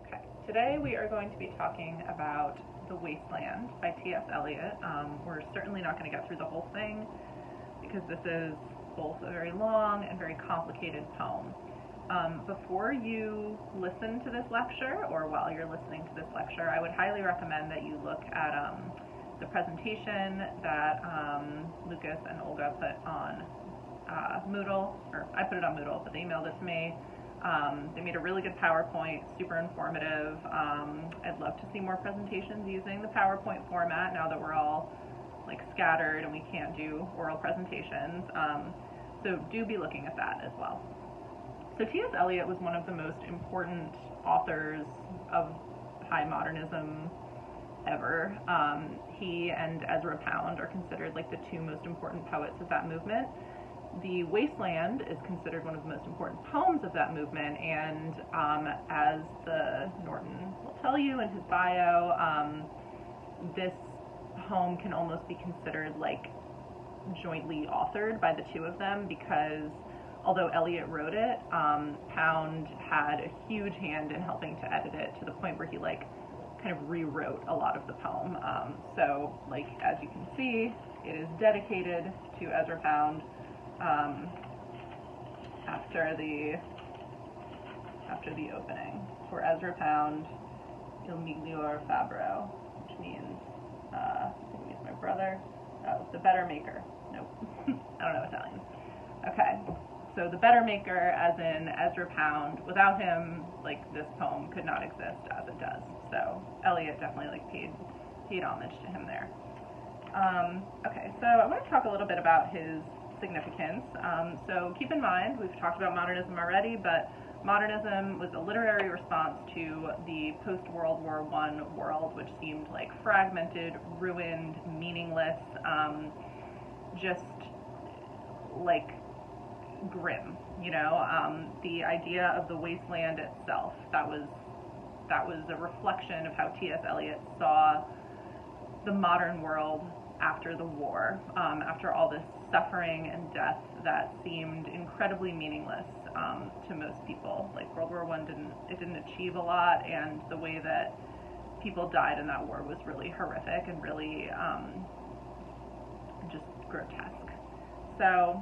Okay, today we are going to be talking about The Wasteland by T.S. Eliot. We're certainly not going to get through the whole thing because this is both a very long and very complicated poem. Before you listen to this lecture, or while you're listening to this lecture, I would highly recommend that you look at the presentation that Lucas and Olga put on Moodle, or I put it on Moodle, but they emailed it to me. They made a really good PowerPoint, super informative. I'd love to see more presentations using the PowerPoint format now that we're all like scattered and we can't do oral presentations. So do be looking at that as well. So T.S. Eliot was one of the most important authors of high modernism ever. He and Ezra Pound are considered like the two most important poets of that movement. The Wasteland is considered one of the most important poems of that movement, and as the Norton will tell you in his bio, this poem can almost be considered like jointly authored by the two of them, because although Eliot wrote it, Pound had a huge hand in helping to edit it to the point where he like kind of rewrote a lot of the poem. So like as you can see, it is dedicated to Ezra Pound. After the opening, for Ezra Pound, Il Miglior Fabbro, which means I think it means my brother. Oh, the better maker. Nope, I don't know Italian. Okay, so the better maker, as in Ezra Pound. Without him, like this poem could not exist as it does. So Eliot definitely like paid homage to him there. Okay, so I want to talk a little bit about his significance. So keep in mind, we've talked about modernism already, but modernism was a literary response to the post-World War I world, which seemed like fragmented, ruined, meaningless, just like grim, you know. The idea of the wasteland itself, that was a reflection of how T.S. Eliot saw the modern world after the war, after all this suffering and death that seemed incredibly meaningless to most people. Like World War I didn't achieve a lot, and the way that people died in that war was really horrific and really just grotesque. So,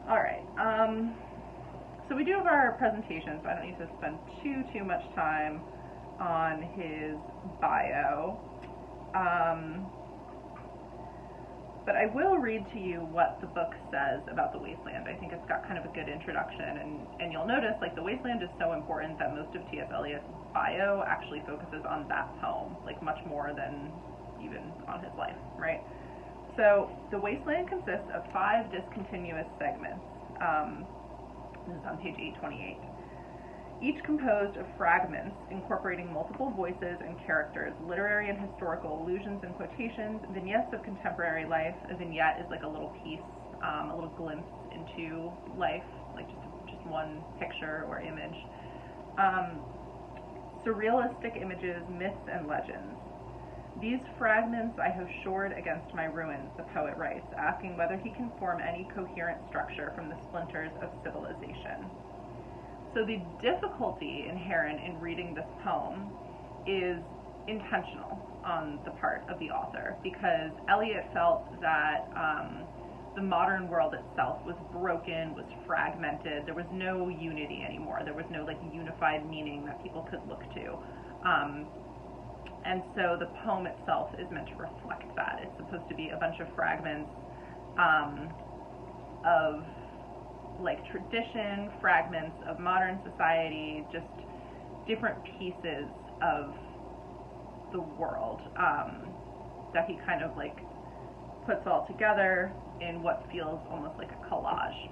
all right. So we do have our presentation, so I don't need to spend too much time on his bio. But I will read to you what the book says about the Wasteland. I think it's got kind of a good introduction, and you'll notice like the Wasteland is so important that most of T.S. Eliot's bio actually focuses on that poem, like much more than even on his life, right? So the Wasteland consists of 5 discontinuous segments. This is on page 828. Each composed of fragments incorporating multiple voices and characters, literary and historical allusions and quotations, vignettes of contemporary life. A vignette is like a little piece, a little glimpse into life, like just one picture or image. Surrealistic images, myths, and legends. These fragments I have shored against my ruins, the poet writes, asking whether he can form any coherent structure from the splinters of civilization. So the difficulty inherent in reading this poem is intentional on the part of the author, because Eliot felt that the modern world itself was broken, was fragmented. There was no unity anymore. There was no like unified meaning that people could look to. And so the poem itself is meant to reflect that. It's supposed to be a bunch of fragments of like tradition, fragments of modern society, just different pieces of the world that he kind of like puts all together in what feels almost like a collage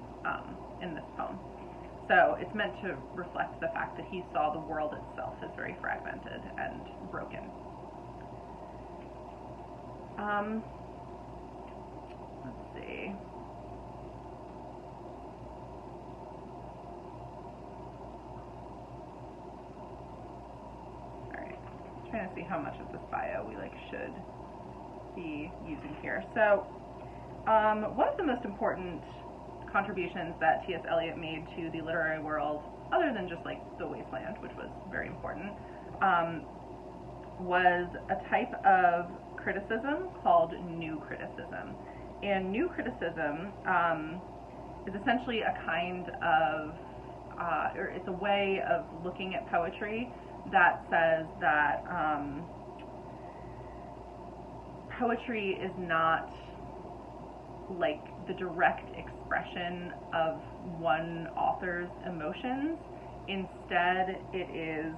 in this poem. So it's meant to reflect the fact that he saw the world itself as very fragmented and broken. Let's see. Trying to see how much of this bio we like should be using here. So one of the most important contributions that T.S. Eliot made to the literary world, other than just like The Wasteland, which was very important, was a type of criticism called new criticism. And new criticism is essentially a kind of, or it's a way of looking at poetry that says that poetry is not like the direct expression of one author's emotions. Instead, it is,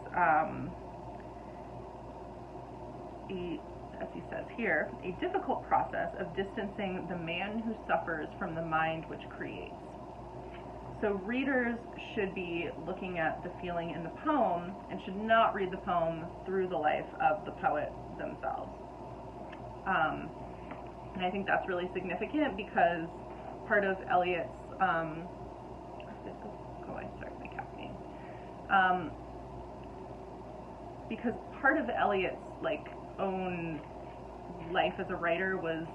as he says here, a difficult process of distancing the man who suffers from the mind which creates. So readers should be looking at the feeling in the poem and should not read the poem through the life of the poet themselves. And I think that's really significant because part of Eliot's, because part of Eliot's like own life as a writer was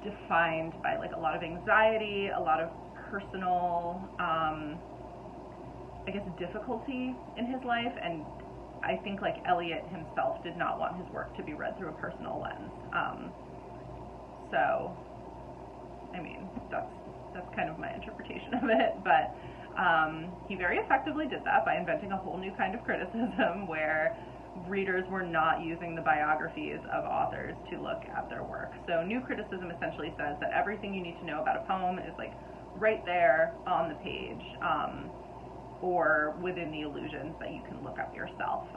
defined by like a lot of anxiety, a lot of personal, I guess, difficulty in his life, and I think like Eliot himself did not want his work to be read through a personal lens. So, I mean, that's kind of my interpretation of it, but he very effectively did that by inventing a whole new kind of criticism where readers were not using the biographies of authors to look at their work. So new criticism essentially says that everything you need to know about a poem is like right there on the page, or within the illusions that you can look up yourself.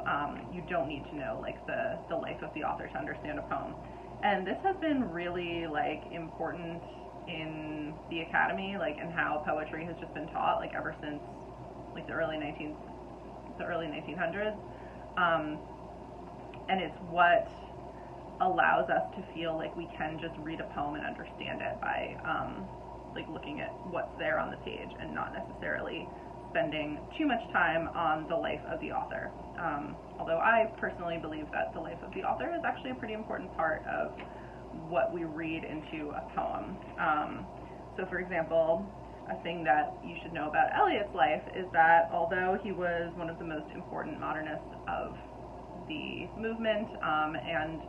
You don't need to know like the life of the author to understand a poem. And this has been really like important in the academy, like in how poetry has just been taught like ever since like the early 1900s. And it's what allows us to feel like we can just read a poem and understand it by like looking at what's there on the page and not necessarily spending too much time on the life of the author. Although I personally believe that the life of the author is actually a pretty important part of what we read into a poem. So for example, a thing that you should know about Eliot's life is that although he was one of the most important modernists of the movement, and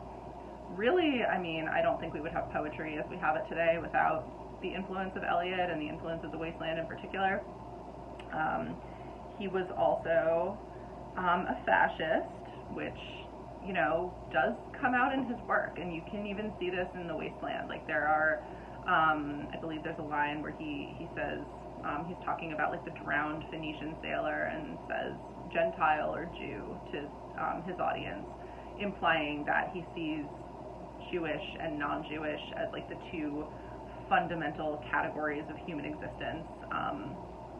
really, I mean, I don't think we would have poetry as we have it today without the influence of Eliot and the influence of The Wasteland in particular. He was also a fascist, which, you know, does come out in his work, and you can even see this in The Wasteland. Like there are, I believe there's a line where he says, he's talking about like the drowned Phoenician sailor and says Gentile or Jew to his audience, implying that he sees Jewish and non-Jewish as like the two fundamental categories of human existence,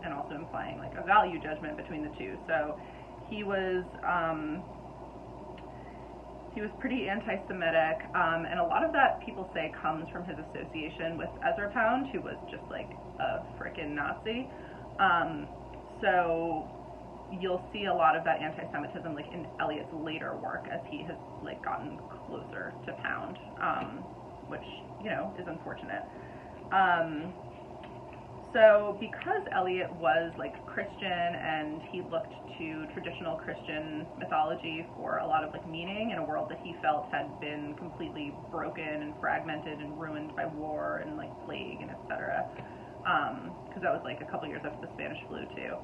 and also implying like a value judgment between the two. So he was pretty anti-Semitic, and a lot of that, people say, comes from his association with Ezra Pound, who was just like a frickin' Nazi. So you'll see a lot of that anti-Semitism like in Eliot's later work as he has like gotten closer to Pound, which, you know, is unfortunate. So because Eliot was like Christian and he looked to traditional Christian mythology for a lot of like meaning in a world that he felt had been completely broken and fragmented and ruined by war and like plague and etc., because that was like a couple years after the Spanish flu too.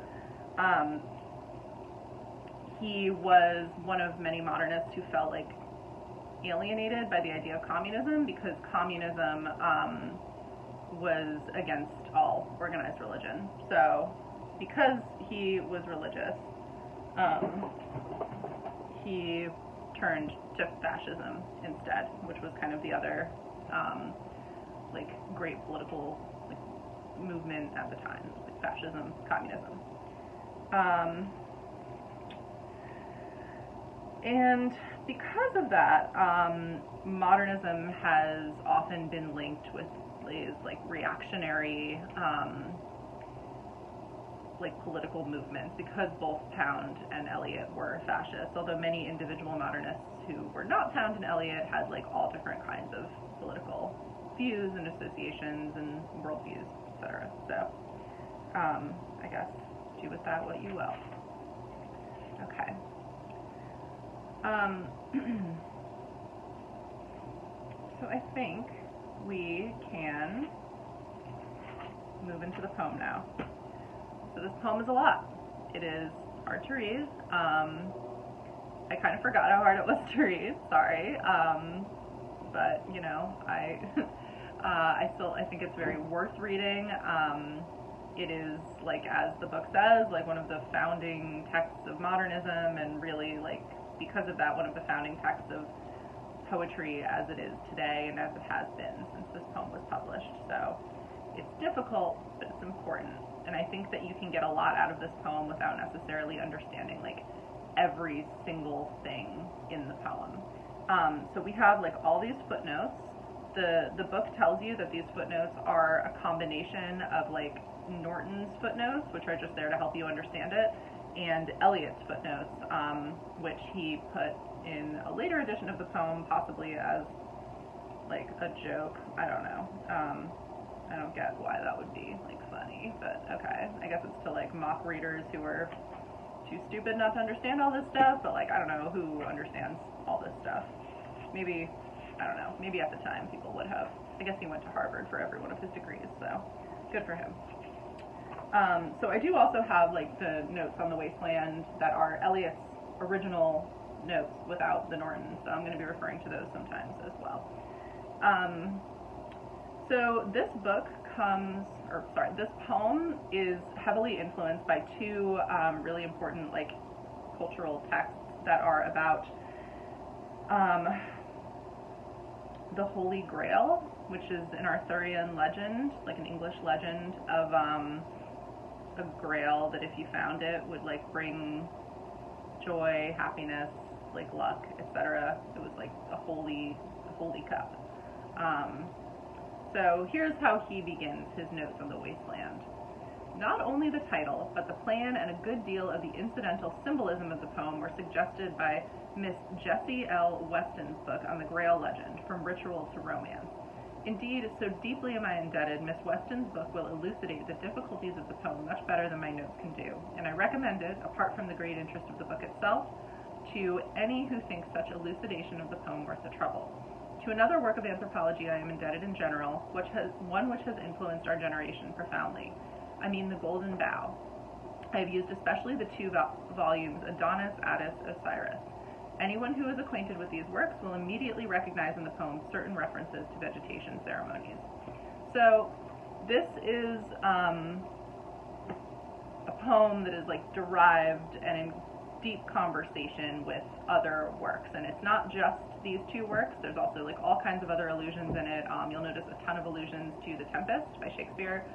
He was one of many modernists who felt like alienated by the idea of communism, because communism was against all organized religion. So because he was religious, he turned to fascism instead, which was kind of the other like great political like movement at the time, like fascism, communism. And because of that, modernism has often been linked with these like reactionary like political movements, because both Pound and Eliot were fascists, although many individual modernists who were not Pound and Eliot had like all different kinds of political views and associations and worldviews. etc. So, I guess do with that what you will. Okay. So I think we can move into the poem now. So this poem is a lot. It is hard to read. I kind of forgot how hard it was to read, sorry. But, you know, I think it's very worth reading. It is, like, as the book says, like one of the founding texts of modernism, and really, like, because of that, one of the founding texts of poetry as it is today and as it has been since this poem was published. So it's difficult, but it's important. And I think that you can get a lot out of this poem without necessarily understanding, like, every single thing in the poem. So we have, like, all these footnotes. The book tells you that these footnotes are a combination of, like, Norton's footnotes, which are just there to help you understand it, and Eliot's footnotes, which he put in a later edition of the poem, possibly as, like, a joke. I don't know. I don't get why that would be, like, funny, but okay. I guess it's to, like, mock readers who are too stupid not to understand all this stuff, but, like, I don't know who understands all this stuff. Maybe, I don't know, maybe at the time people would have. I guess he went to Harvard for every one of his degrees, so good for him. So I do also have, like, the notes on the Wasteland that are Eliot's original notes without the Norton, so I'm going to be referring to those sometimes as well. So this poem is heavily influenced by two really important, like, cultural texts that are about the Holy Grail, which is an Arthurian legend, like an English legend of a grail that if you found it would, like, bring joy, happiness, like luck, etc. It was like a holy cup. So here's how he begins his notes on the Wasteland. Not only the title, but the plan and a good deal of the incidental symbolism of the poem were suggested by Miss Jessie L. Weston's book on the Grail legend, From Ritual to Romance. Indeed, so deeply am I indebted, Miss Weston's book will elucidate the difficulties of the poem much better than my notes can do, and I recommend it, apart from the great interest of the book itself, to any who think such elucidation of the poem worth the trouble. To another work of anthropology I am indebted in general, one which has influenced our generation profoundly. I mean the Golden Bough. I have used especially the two volumes Adonis, Attis, Osiris. Anyone who is acquainted with these works will immediately recognize in the poem certain references to vegetation ceremonies. So this is a poem that is, like, derived and in deep conversation with other works, and it's not just these two works. There's also, like, all kinds of other allusions in it. You'll notice a ton of allusions to The Tempest by Shakespeare,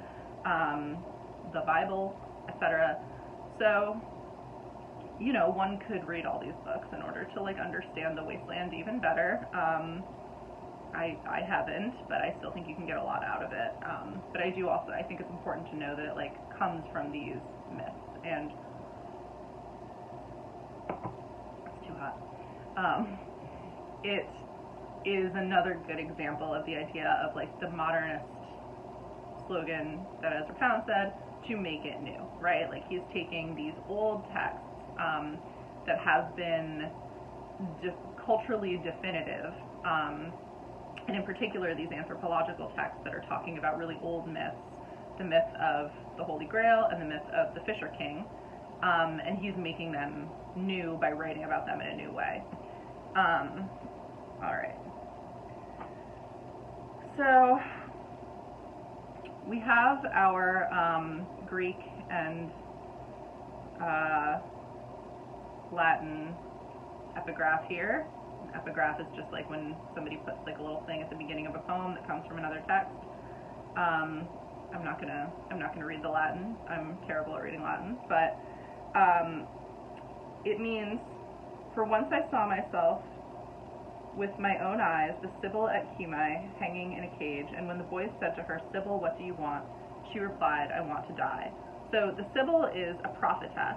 the Bible, etc. So, you know, one could read all these books in order to, like, understand the Wasteland even better. I haven't, but I still think you can get a lot out of it. But I think it's important to know that it, like, comes from these myths, and it's too hot. It is another good example of the idea of, like, the modernist slogan that Ezra Pound said, to make it new, right? Like, he's taking these old texts that have been culturally definitive, and in particular these anthropological texts that are talking about really old myths, the myth of the Holy Grail and the myth of the Fisher King, and he's making them new by writing about them in a new way. All right. So we have our Greek and Latin epigraph here. An epigraph is just like when somebody puts, like, a little thing at the beginning of a poem that comes from another text. I'm not gonna read the Latin. I'm terrible at reading Latin, but it means, for once I saw myself with my own eyes, the Sibyl at Cumae, hanging in a cage, and when the boys said to her, "Sibyl, what do you want?" she replied, "I want to die." So the Sibyl is a prophetess.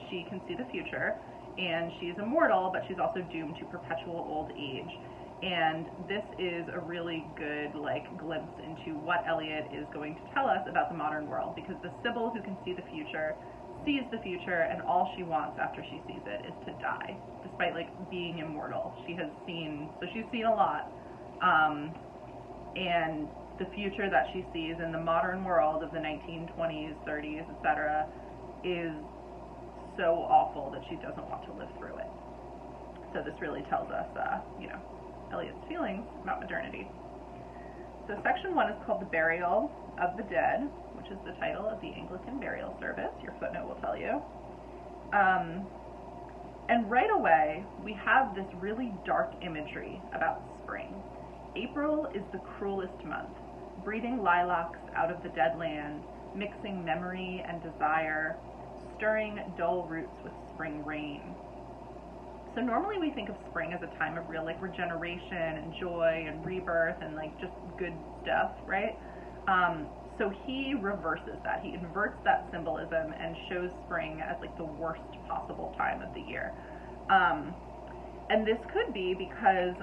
She can see the future, and she's immortal, but she's also doomed to perpetual old age. And this is a really good glimpse into what Eliot is going to tell us about the modern world, because the Sibyl who can see the future sees the future, and all she wants after she sees it is to die, despite being immortal. She's seen a lot, and the future that she sees in the modern world of the 1920s, 30s, etc., is so awful that she doesn't want to live through it. So this really tells us, Eliot's feelings about modernity. So section 1 is called The Burial of the Dead, which is the title of the Anglican burial service. Your footnote will tell you. And right away, we have this really dark imagery about spring. April is the cruelest month, breeding lilacs out of the dead land, mixing memory and desire, stirring dull roots with spring rain. So normally we think of spring as a time of real regeneration and joy and rebirth and just good stuff, right? So he reverses that. He inverts that symbolism and shows spring as the worst possible time of the year. And this could be because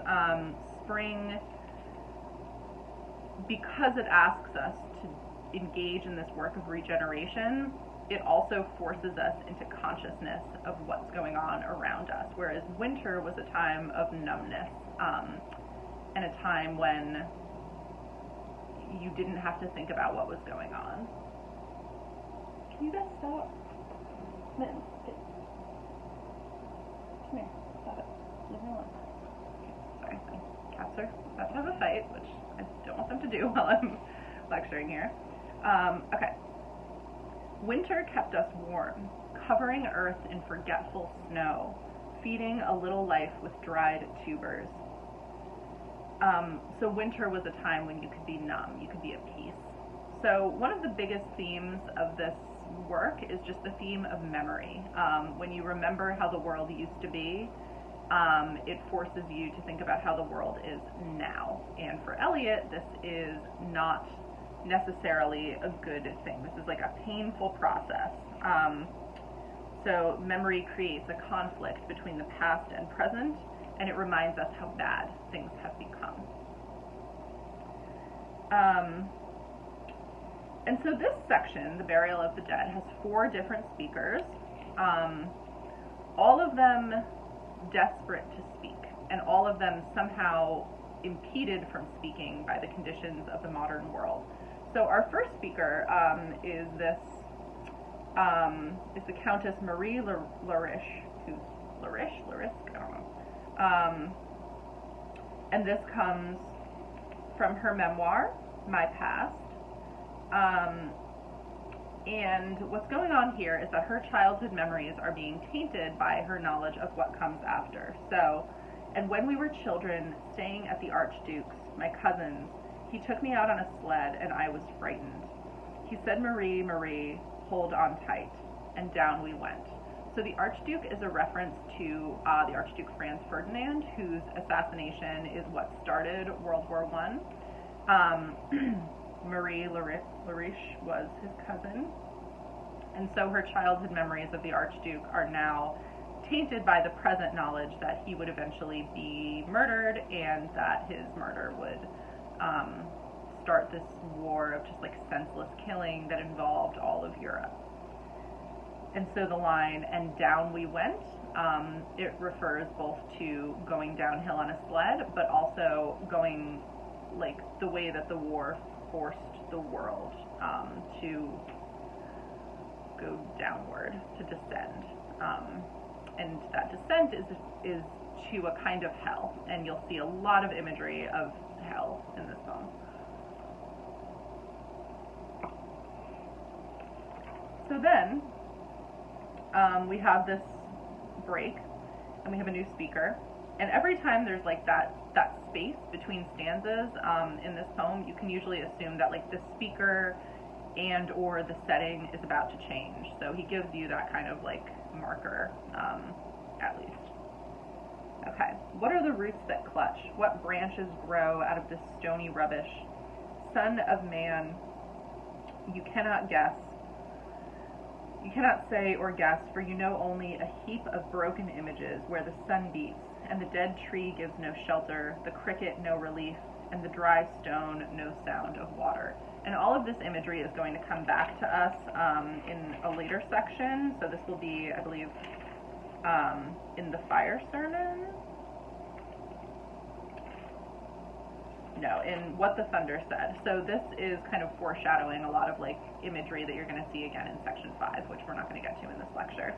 spring, because it asks us to engage in this work of regeneration, it also forces us into consciousness of what's going on around us, whereas winter was a time of numbness, and a time when you didn't have to think about what was going on. Can you guys stop? Mitten, come here, stop it. Leave me alone. Okay, sorry, my cats are about to have a fight, which I don't want them to do while I'm lecturing here. Okay. Winter kept us warm, covering earth in forgetful snow, feeding a little life with dried tubers. So winter was a time when you could be numb, you could be at peace. So one of the biggest themes of this work is just the theme of memory. When you remember how the world used to be, it forces you to think about how the world is now. And for Eliot, this is not necessarily a good thing. This is a painful process. So memory creates a conflict between the past and present, and it reminds us how bad things have become. And so this section, The Burial of the Dead, has 4 different speakers, all of them desperate to speak, and all of them somehow impeded from speaking by the conditions of the modern world. So our first speaker is the Countess Marie Lariche, who's Larisk, I don't know. And this comes from her memoir, My Past. And what's going on here is that her childhood memories are being tainted by her knowledge of what comes after. So, and when we were children, staying at the Archduke's, my cousin's, he took me out on a sled, and I was frightened. He said, Marie, Marie, hold on tight, and down we went. So the Archduke is a reference to the Archduke Franz Ferdinand, whose assassination is what started World War I. Marie Lariche was his cousin, and so her childhood memories of the Archduke are now tainted by the present knowledge that he would eventually be murdered, and that his murder would start this war of just senseless killing that involved all of Europe. And so the line, and down we went, it refers both to going downhill on a sled, but also going, the way that the war forced the world to go downward, to descend. And that descent is to a kind of hell, and you'll see a lot of imagery of hell in this poem. So then, we have this break, and we have a new speaker, and every time there's that space between stanzas in this poem, you can usually assume that the speaker and or the setting is about to change. So he gives you that kind of marker, at least. Okay, what are the roots that clutch? What branches grow out of this stony rubbish? Son of man, you cannot cannot say or guess, for you know only a heap of broken images where the sun beats, and the dead tree gives no shelter, the cricket no relief, and the dry stone no sound of water. And all of this imagery is going to come back to us in a later section. So this will be, I believe, in the fire sermon. No, in What the Thunder Said. So this is kind of foreshadowing a lot of like imagery that you're going to see again in section 5, which we're not going to get to in this lecture.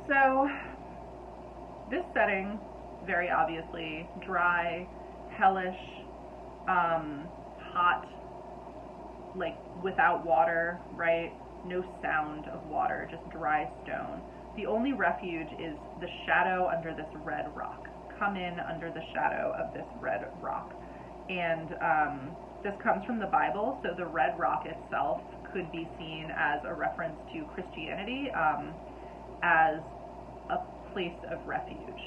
So this setting, very obviously, dry, hellish, hot, like without water, right? No sound of water, just dry stone. The only refuge is the shadow under this red rock. Come in under the shadow of this red rock. And this comes from the Bible, so the red rock itself could be seen as a reference to Christianity, as a place of refuge.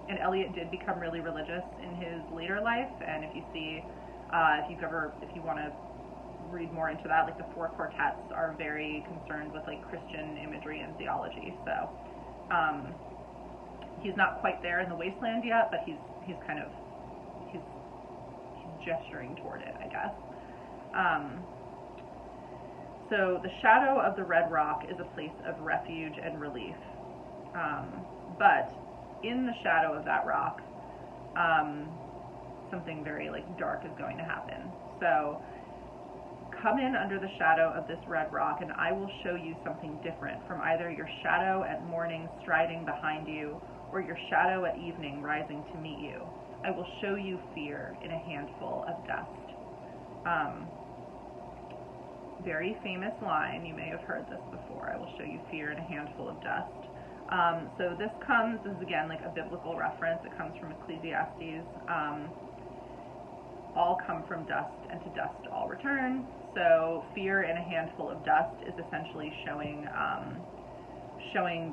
And Eliot did become really religious in his later life, and if you see, if you want to read more into that, like the 4 quartets are very concerned with like Christian imagery and theology. So he's not quite there in the wasteland yet, but he's gesturing toward it, I guess. So the shadow of the red rock is a place of refuge and relief. But in the shadow of that rock, something very like dark is going to happen. So come in under the shadow of this red rock, and I will show you something different from either your shadow at morning striding behind you, or your shadow at evening rising to meet you. I will show you fear in a handful of dust. Very famous line, you may have heard this before. I will show you fear in a handful of dust. So this is again like a biblical reference. It comes from Ecclesiastes. All come from dust, and to dust all return. So fear in a handful of dust is essentially showing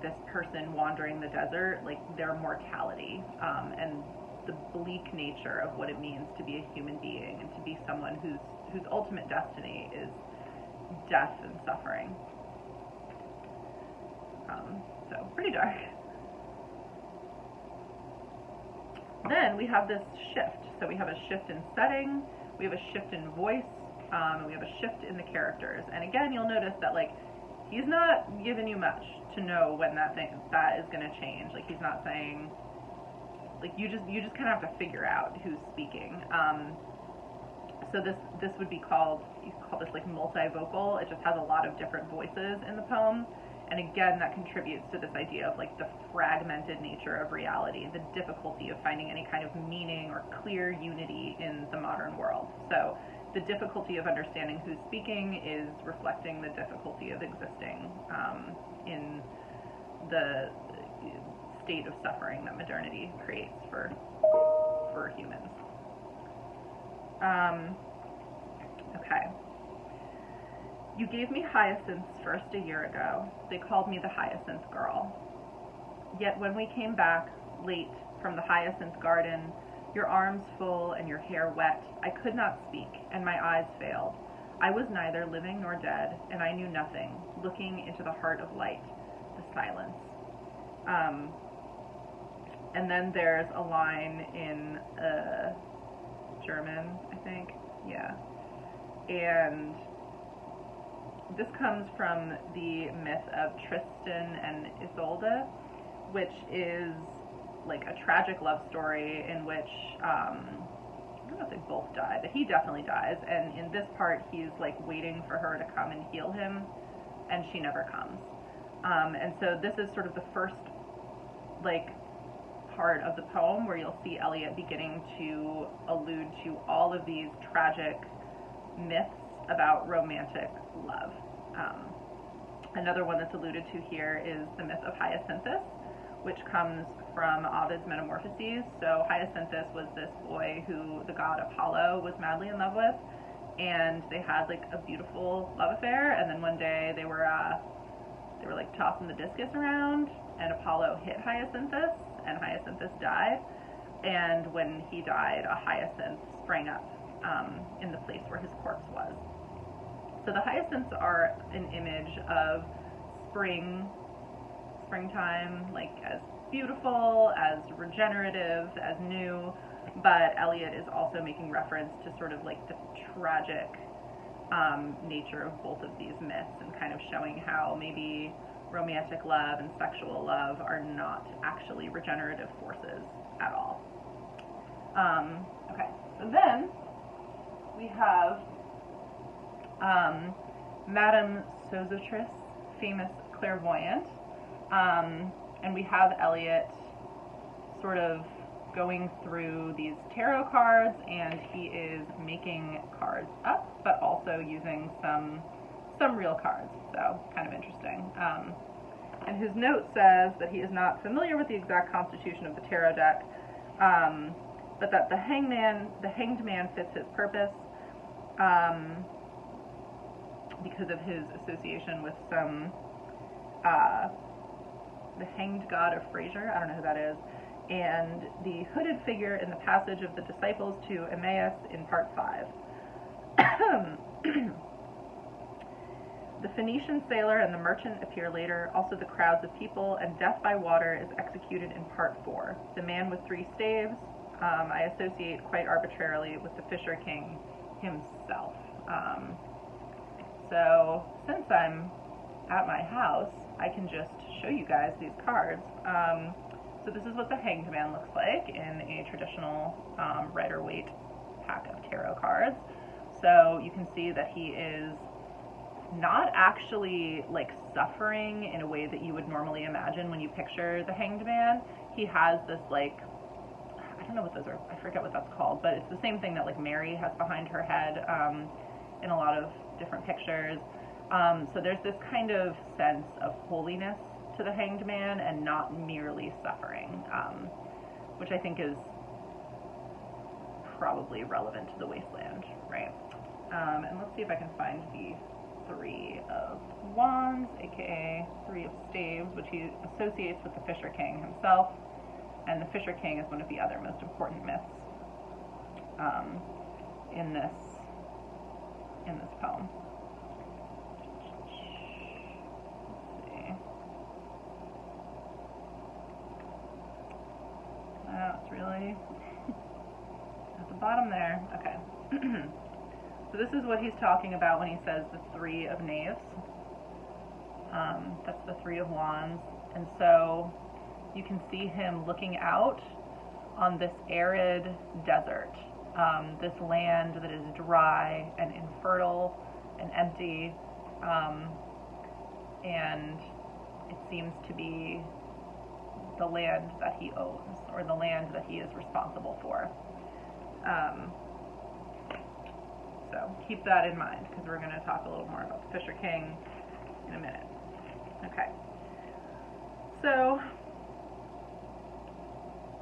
this person wandering the desert, like their mortality, and the bleak nature of what it means to be a human being and to be someone whose ultimate destiny is death and suffering. So pretty dark. Then we have this shift. So we have a shift in setting, we have a shift in voice, and we have a shift in the characters. And again, you'll notice that like he's not giving you much to know when that is going to change. Like he's not saying, like you just kind of have to figure out who's speaking. So this would be called, you call this like multivocal. It just has a lot of different voices in the poem. And again, that contributes to this idea of like the fragmented nature of reality, the difficulty of finding any kind of meaning or clear unity in the modern world. So the difficulty of understanding who's speaking is reflecting the difficulty of existing in the state of suffering that modernity creates for humans. Okay. You gave me hyacinths first a year ago. They called me the hyacinth girl. Yet when we came back, late, from the hyacinth garden, your arms full and your hair wet, I could not speak, and my eyes failed. I was neither living nor dead, and I knew nothing, looking into the heart of light, the silence. And then there's a line in German, I think. Yeah. And this comes from the myth of Tristan and Isolde, which is like a tragic love story in which, I don't know if they both die, but he definitely dies. And in this part, he's like waiting for her to come and heal him, and she never comes. And so this is sort of the first like part of the poem where you'll see Eliot beginning to allude to all of these tragic myths about romantic love. Another one that's alluded to here is the myth of Hyacinthus, which comes from Ovid's Metamorphoses. So Hyacinthus was this boy who the god Apollo was madly in love with, and they had like a beautiful love affair, and then one day they were like tossing the discus around, and Apollo hit Hyacinthus, and Hyacinthus died. And when he died, a hyacinth sprang up in the place where his corpse was. So the hyacinths are an image of springtime, like as beautiful, as regenerative, as new, but Eliot is also making reference to sort of like the tragic nature of both of these myths, and kind of showing how maybe romantic love and sexual love are not actually regenerative forces at all. Okay, so then we have Madame Sosotris, famous clairvoyant, and we have Eliot sort of going through these tarot cards, and he is making cards up, but also using some real cards, so kind of interesting. And his note says that he is not familiar with the exact constitution of the tarot deck, but that the hanged man fits his purpose because of his association with some the hanged god of Fraser, I don't know who that is, and the hooded figure in the passage of the disciples to Emmaus in part 5. The Phoenician sailor and the merchant appear later, also the crowds of people, and death by water is executed in part 4. The man with 3 staves, I associate quite arbitrarily with the Fisher King himself. So since I'm at my house, I can just show you guys these cards. So this is what the Hanged Man looks like in a traditional Rider-Waite pack of tarot cards. So you can see that he is not actually like suffering in a way that you would normally imagine when you picture the Hanged Man. He has this like, I don't know what those are, I forget what that's called, but it's the same thing that like Mary has behind her head in a lot of different pictures. So there's this kind of sense of holiness to the Hanged Man and not merely suffering, which I think is probably relevant to the Wasteland, right? And let's see if I can find the 3 of Wands, aka 3 of Staves, which he associates with the Fisher King himself, and the Fisher King is one of the other most important myths in this poem. It's really at the bottom there. Okay. So this is what he's talking about when he says the 3 of Knaves. That's the 3 of Wands. And so you can see him looking out on this arid desert, this land that is dry and infertile and empty, and it seems to be the land that he owns, or the land that he is responsible for. So keep that in mind, because we're going to talk a little more about the Fisher King in a minute. Okay. So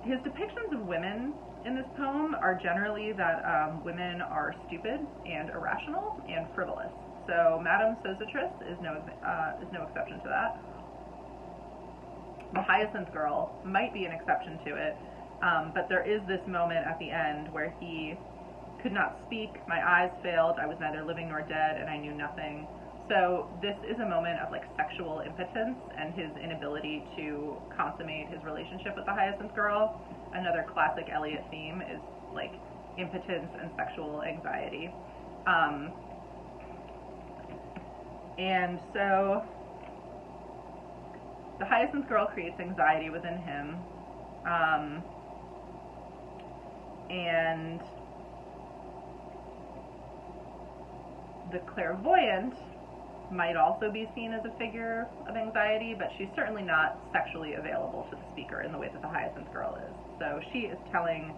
his depictions of women in this poem are generally that women are stupid and irrational and frivolous. So Madame Sosotris is no exception to that. The Hyacinth Girl might be an exception to it, but there is this moment at the end where he could not speak, my eyes failed, I was neither living nor dead, and I knew nothing. So this is a moment of like sexual impotence and his inability to consummate his relationship with the Hyacinth Girl. Another classic Eliot theme is like impotence and sexual anxiety. And so the Hyacinth Girl creates anxiety within him, and the clairvoyant might also be seen as a figure of anxiety, but she's certainly not sexually available to the speaker in the way that the Hyacinth Girl is. So she is telling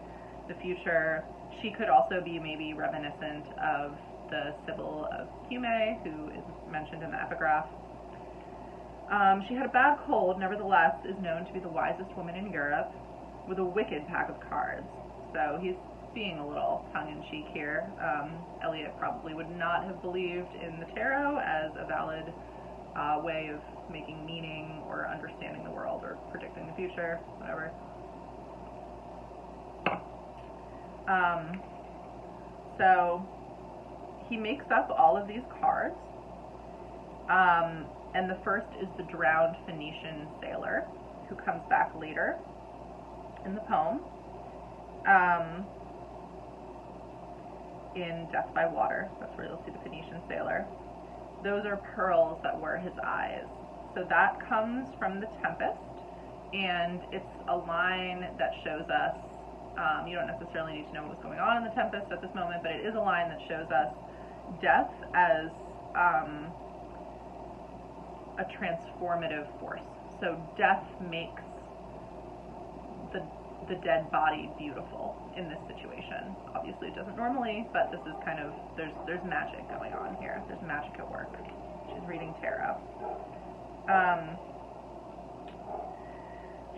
the future. She could also be maybe reminiscent of the Sibyl of Cumae, who is mentioned in the epigraph. She had a bad cold, nevertheless is known to be the wisest woman in Europe, with a wicked pack of cards. So he's being a little tongue-in-cheek here. Eliot probably would not have believed in the tarot as a valid way of making meaning or understanding the world or predicting the future, whatever. So he makes up all of these cards. And the first is the drowned Phoenician sailor, who comes back later in the poem, in Death by Water. That's where you'll see the Phoenician sailor. Those are pearls that were his eyes. So that comes from The Tempest, and it's a line that shows us, you don't necessarily need to know what was going on in The Tempest at this moment, but it is a line that shows us death as a transformative force. So death makes the dead body beautiful in this situation. Obviously it doesn't normally, but this is kind of, there's magic going on here. There's magic at work. She's reading tarot.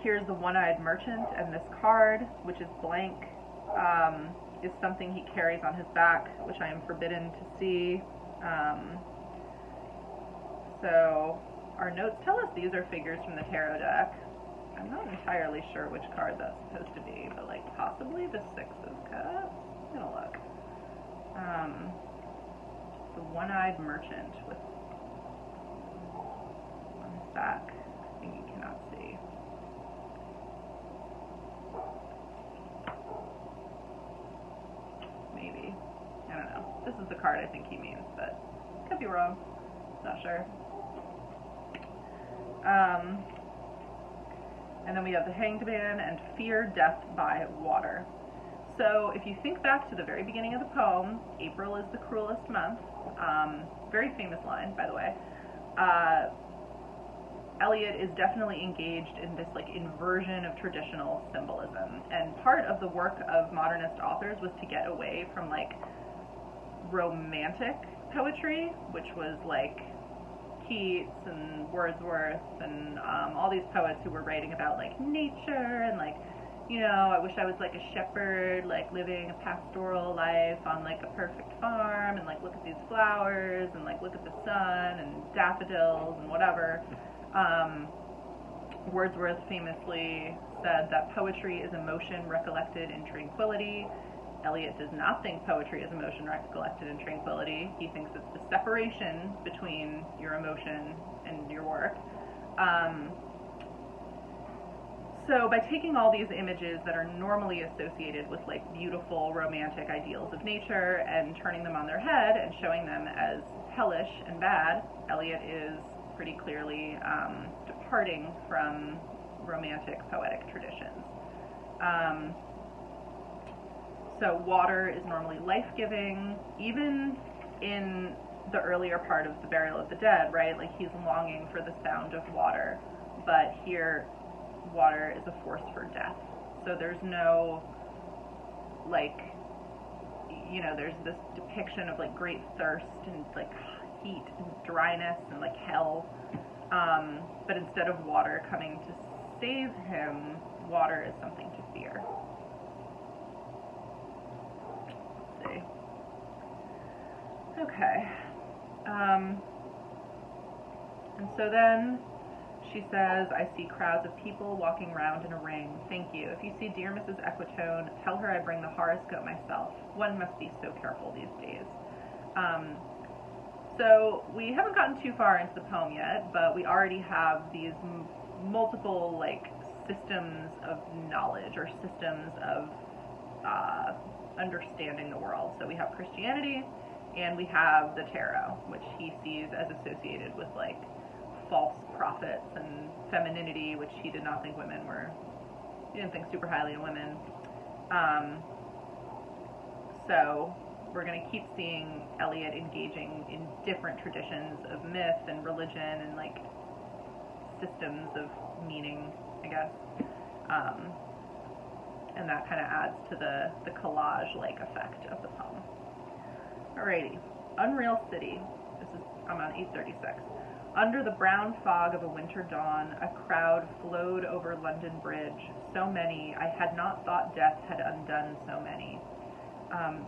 Here's the one-eyed merchant, and this card, which is blank, is something he carries on his back, which I am forbidden to see. So our notes tell us these are figures from the tarot deck. I'm not entirely sure which card that's supposed to be, but like possibly the Six of Cups. I'm gonna look. The one-eyed merchant with on his back. I think you cannot see. Maybe. I don't know. This is the card I think he means, but could be wrong. Not sure. And then we have the Hanged Man and Fear Death by Water. So if you think back to the very beginning of the poem, April is the cruelest month. Very famous line, by the way. Eliot is definitely engaged in this like inversion of traditional symbolism. And part of the work of modernist authors was to get away from like romantic poetry, which was like Keats and Wordsworth and all these poets who were writing about like nature and like, you know, I wish I was like a shepherd, like living a pastoral life on like a perfect farm, and like look at these flowers and like look at the sun and daffodils and whatever. Wordsworth famously said that poetry is emotion recollected in tranquility. Eliot does not think poetry is emotion recollected in tranquility. He thinks it's the separation between your emotion and your work. So by taking all these images that are normally associated with like beautiful romantic ideals of nature and turning them on their head and showing them as hellish and bad, Eliot is pretty clearly departing from romantic poetic traditions. So water is normally life-giving, even in the earlier part of the Burial of the Dead, right? Like he's longing for the sound of water, but here water is a force for death. So there's no, like, you know, there's this depiction of like great thirst and like heat and dryness and like hell, but instead of water coming to save him, water is something to fear. Okay. And so then she says, I see crowds of people walking round in a ring. Thank you. If you see dear Mrs. Equitone, tell her I bring the horoscope myself. One must be so careful these days. So we haven't gotten too far into the poem yet, but we already have these multiple like systems of knowledge or systems of understanding the world. So we have Christianity, and we have the tarot, which he sees as associated with like false prophets and femininity, which he did not think women were, he didn't think super highly of women. So we're going to keep seeing Eliot engaging in different traditions of myth and religion and like systems of meaning, I guess. And that kind of adds to the collage-like effect of the poem. Alrighty, Unreal City. I'm on 836. Under the brown fog of a winter dawn, a crowd flowed over London Bridge. So many, I had not thought death had undone so many.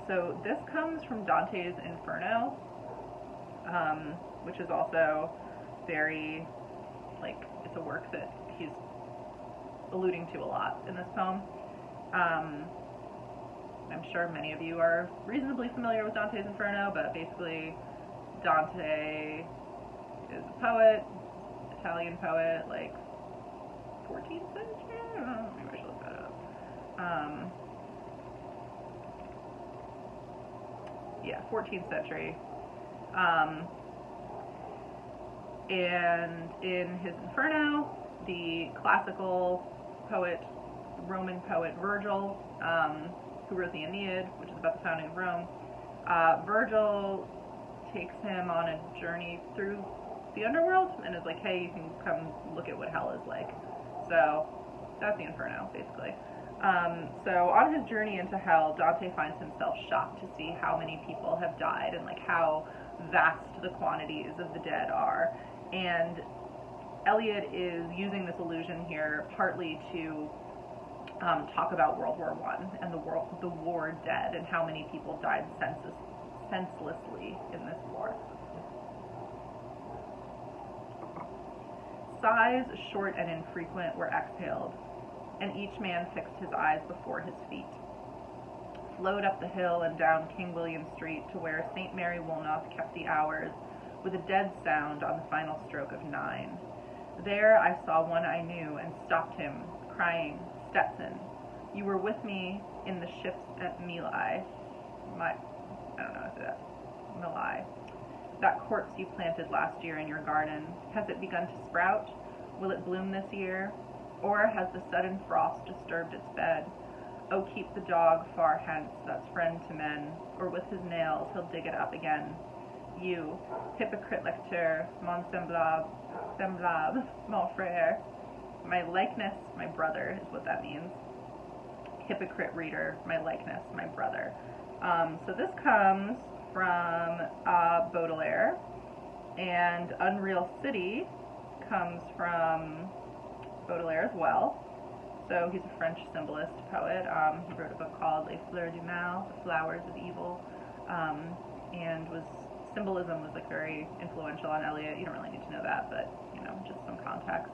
So this comes from Dante's Inferno, which is also very, like, it's a work that he's alluding to a lot in this poem. I'm sure many of you are reasonably familiar with Dante's Inferno, but basically Dante is a poet, Italian poet, like 14th century? I don't know, maybe I should look that up. Yeah, 14th century. And in his Inferno, the classical poet, Roman poet Virgil, who wrote the Aeneid, which is about the founding of Rome, Virgil takes him on a journey through the underworld and is like, hey, you can come look at what hell is like. So that's the Inferno, basically. So on his journey into hell, Dante finds himself shocked to see how many people have died and like how vast the quantities of the dead are. And Eliot is using this illusion here partly to talk about World War I and the war dead and how many people died senselessly in this war. Sighs, short and infrequent, were exhaled, and each man fixed his eyes before his feet. Flowed up the hill and down King William Street to where St. Mary Woolnoth kept the hours, with a dead sound on the final stroke of 9. There I saw one I knew and stopped him, crying, Stetson, you were with me in the ships at Mylae. I don't know how to say that. Mylae. That corpse you planted last year in your garden, has it begun to sprout? Will it bloom this year? Or has the sudden frost disturbed its bed? Oh, keep the dog far hence, that's friend to men, or with his nails he'll dig it up again. You, hypocrite lecteur, mon semblable, mon frère. My likeness, my brother, is what that means. Hypocrite reader, my likeness, my brother. So this comes from Baudelaire, and Unreal City comes from Baudelaire as well. So he's a French symbolist poet. He wrote a book called Les Fleurs du Mal, The Flowers of Evil, and symbolism was like very influential on Eliot. You don't really need to know that, but you know, just some context.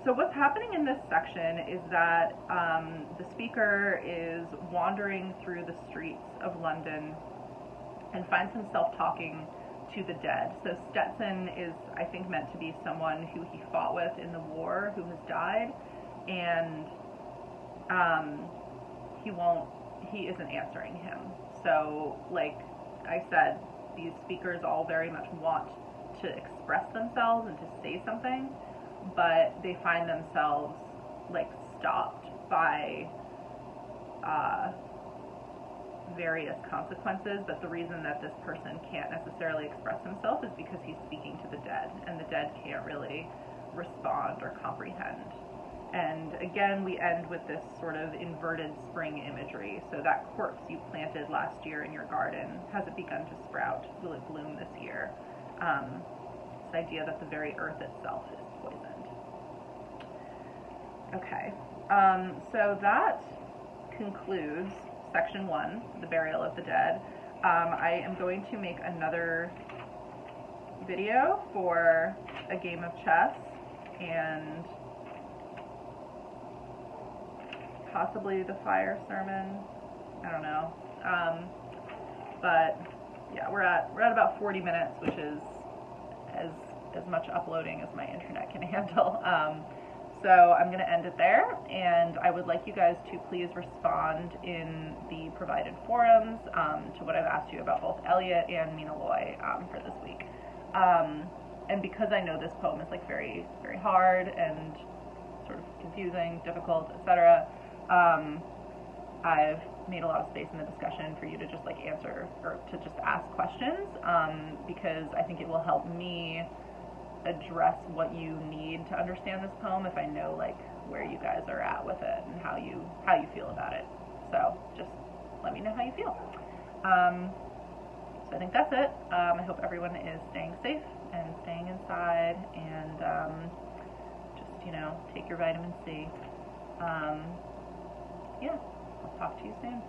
So what's happening in this section is that the speaker is wandering through the streets of London and finds himself talking to the dead. So Stetson is, I think, meant to be someone who he fought with in the war who has died, and he isn't answering him. So, like I said, these speakers all very much want to express themselves and to say something, but they find themselves like stopped by various consequences. But the reason that this person can't necessarily express himself is because he's speaking to the dead, and the dead can't really respond or comprehend. And again, we end with this sort of inverted spring imagery. So that corpse you planted last year in your garden, has it begun to sprout? Will it bloom this year? This idea that the very earth itself is poisoned. Okay, so that concludes section 1, the burial of the dead. I am going to make another video for a game of chess and possibly the fire sermon. I don't know. But yeah, we're at about 40 minutes, which is as much uploading as my internet can handle. So I'm going to end it there, and I would like you guys to please respond in the provided forums to what I've asked you about both Eliot and Mina Loy for this week. And because I know this poem is like very, very hard and sort of confusing, difficult, etc., I've made a lot of space in the discussion for you to just like answer or to just ask questions, because I think it will help me address what you need to understand this poem if I know like where you guys are at with it and how you feel about it. So just let me know how you feel. So I think that's it. I hope everyone is staying safe and staying inside, and just, you know, take your vitamin C. Yeah, I'll talk to you soon.